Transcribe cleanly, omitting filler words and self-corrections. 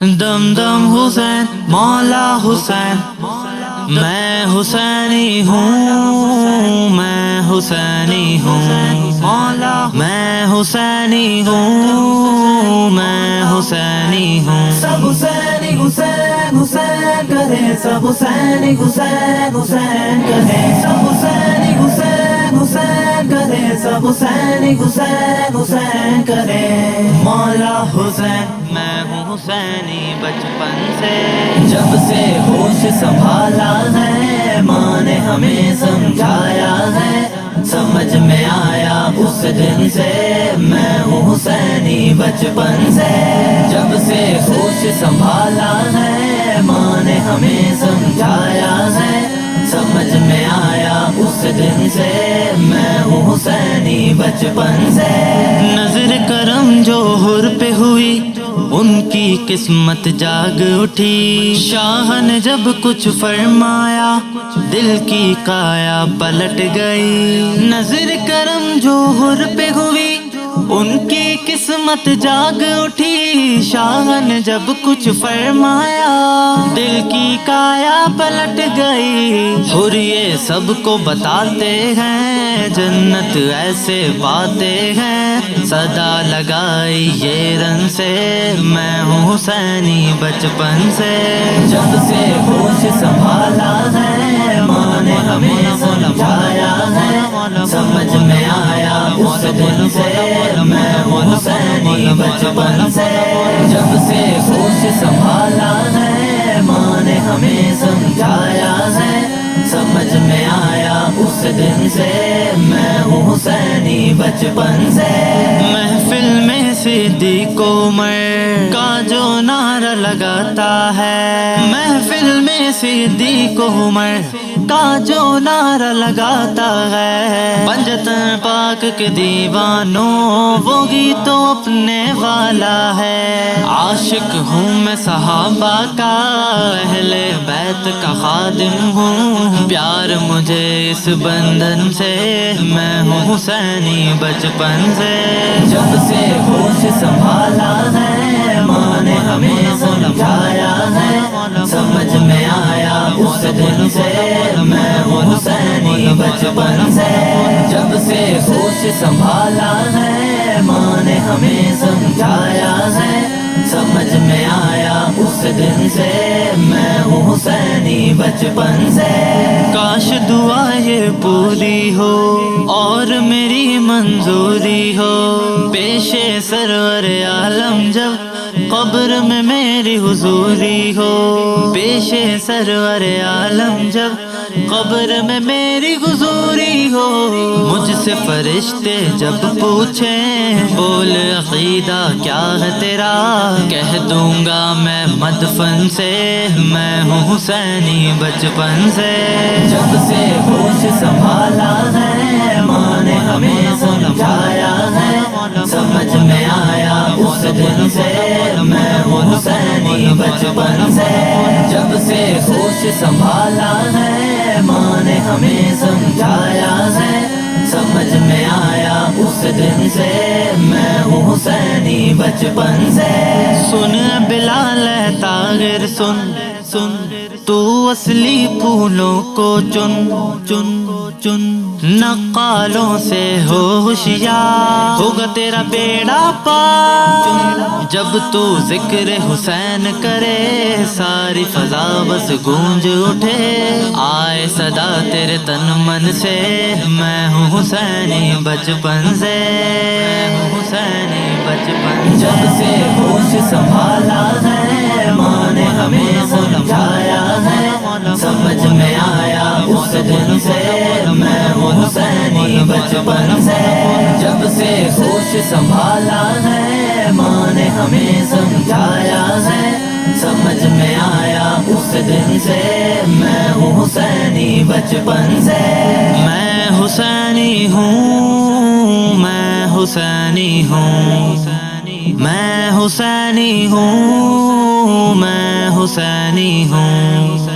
دم دم حسین مولا حسین، میں حسینی ہوں، میں حسینی ہوں مولا، میں حسینی ہوں، میں حسینی ہوں۔ سب حسینی حسین حسین کرے، سب حسینی حسین حسین کرے، سب حسینی حسین حسین کرے، سب حسینی حسین حسین کرے۔ مولا حسین میں ہوں حسینی بچپن سے، جب سے ہوش سنبھالا ہے، ماں نے ہمیں سمجھایا ہے، سمجھ میں آیا اس دن سے، میں ہوں حسینی بچپن سے۔ جب سے ہوش سنبھالا ہے، ماں نے ہمیں سمجھایا ہے، سمجھ میں آیا اس دن سے، میں ہوں حسینی بچپن سے۔ نظر کرم جو حر پہ ہوئی، ان کی قسمت جاگ اٹھی، شاہ نے جب کچھ فرمایا، دل کی کایا پلٹ گئی۔ نظر کرم جو حر پہ ہوئی، ان کی قسمت جاگ اٹھی، شاہ نے جب کچھ فرمایا، دل کی کایا پلٹ گئی۔ حر یہ سب کو بتاتے ہیں، جنت ایسے پاتے ہیں، صدا لگائی یہ رن سے، میں ہوں حسینی بچپن سے۔ جب سے ہوش سنبھالا ہے، ماں نے ہمیں سمجھایا ہے، سمجھ میں آیا اس دن سے، میں ہوں حسینی بچپن سے۔ جب سے ہوش سنبھالا ہے، ماں نے ہمیں سمجھایا ہے، سمجھ میں آیا اس دن سے، میں ہوں حسینی بچپن سے۔ محفل میں صدیق عمر کا جو نعرہ لگاتا ہے، محفل میں صدیق عمر کا جو نعرہ لگاتا ہے، پنجتن پاک کے دیوانوں وہ گیتوں اپنے والا ہے۔ عاشق ہوں میں صحابہ کا، اہل بیت کا خادم ہوں، پیار مجھے اس بندھن سے، میں ہوں حسینی بچپن سے۔ جب سے ہوش سنبھالا ہے، ماں نے ہمیں سمجھایا ہے، سمجھ میں آیا اس دن سے، میں ہوں حسینی بچپن سے۔ جب سے ہوش سنبھالا ہے، ماں نے ہمیں سمجھایا ہے، سمجھ میں آیا اس دن سے، میں ہوں حسینی بچپن سے۔ کاش دعا یہ پوری ہو اور میری منظوری ہو، پیش سرور عالم جب قبر میں میری حضوری ہو، پیش سرور عالم جب قبر میں میری حضوری ہو، مجھ سے فرشتے جب پوچھیں بول عقیدہ کیا ہے تیرا، کہہ دوں گا میں مدفن سے، میں ہوں حسینی بچپن سے۔ جب سے ہوش سنبھالا ہے، ماں نے ہمیں سمجھایا ہے، سمجھ میں آیا اس دن سے، میں ہوں حسینی بچپن سے۔ جب سے ہوش سنبھالا ہے، ماں نے ہمیں سمجھایا ہے، سمجھ میں آیا اس دن سے، میں ہوں حسینی بچپن سے۔ سن بلال طاہر سن سن، تو اصلی پھولوں کو چن چن چن، نقالوں سے ہو ہوشیار، ہوگا تیرا بیڑا پار، جب تو ذکر حسین کرے، ساری فضا بس گونج اٹھے، آئے صدا تیرے تن من سے، میں ہوں حسینی بچپن سے، میں ہوں حسینی بچپن۔ جب سے ہوش سنبھالا ہے، ماں نے ہمیں سمجھایا ہے، سمجھ میں آیا اس دن سے، میں ہوں حسینی بچپن سے۔ جب سے ہوش سنبھالا ہے، ماں نے ہمیں سمجھایا ہے، سمجھ میں آیا اس دن سے، میں ہوں حسینی بچپن سے۔ میں حسینی ہوں، میں حسینی ہوں، میں حسینی ہوں، میں حسینی ہوں۔